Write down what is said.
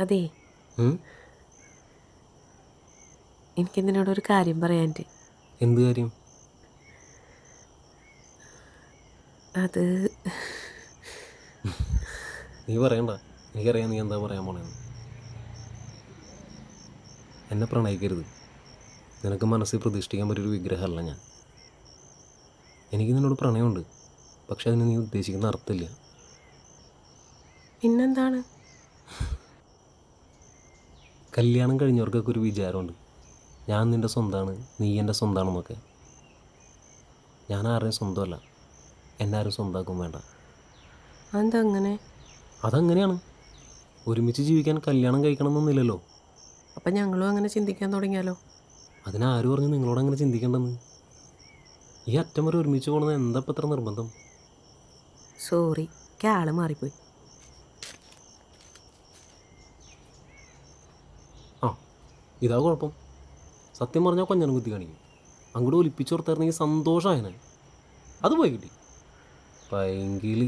അതെ, എനിക്ക് നിന്നോടൊരു കാര്യം പറയാനുണ്ട്. എന്ത് കാര്യം? അത് നീ പറയണ്ട, എനിക്കറിയാം നീ എന്താ പറയാൻ പോണേന്ന്. എന്നെ പ്രണയിക്കരുത്. നിനക്ക് മനസ്സിൽ പ്രതിഷ്ഠിക്കാൻ പറ്റിയൊരു വിഗ്രഹമല്ല ഞാൻ. എനിക്ക് നിന്നോട് പ്രണയമുണ്ട്, പക്ഷെ അതിന് നീ ഉദ്ദേശിക്കുന്ന അർത്ഥമില്ല. പിന്നെന്താണ്? കല്യാണം കഴിഞ്ഞവർക്കൊക്കെ ഒരു വിചാരമുണ്ട്, ഞാൻ നിൻ്റെ സ്വന്തമാണ്, നീ എൻ്റെ സ്വന്തമാണെന്നൊക്കെ. ഞാൻ ആരുടെയും സ്വന്തമല്ല, എന്നെ ആരും സ്വന്തമാക്കും വേണ്ട. അതെന്താ അങ്ങനെ? അതങ്ങനെയാണ്. ഒരുമിച്ച് ജീവിക്കാൻ കല്യാണം കഴിക്കണമെന്നൊന്നുമില്ലല്ലോ. അപ്പം ഞങ്ങളും അങ്ങനെ ചിന്തിക്കാൻ തുടങ്ങിയാലോ? അതിനാര് പറഞ്ഞു നിങ്ങളോട് അങ്ങനെ ചിന്തിക്കേണ്ടെന്ന്? ഈ അറ്റം വരെ ഒരുമിച്ച് പോകണമെന്ന് എന്താ ഇപ്പം ഇത്ര നിർബന്ധം? സോറി, ആള് മാറിപ്പോയി. ആ, ഇതാ കുഴപ്പം. സത്യം പറഞ്ഞാൽ കൊഞ്ഞനം കുത്തി കാണിക്കും. അങ്ങോട്ട് ഒലിപ്പിച്ചു കൊടുത്തായിരുന്നെങ്കിൽ സന്തോഷമായനെ. അത് പോയി കിട്ടി പൈങ്കിളി.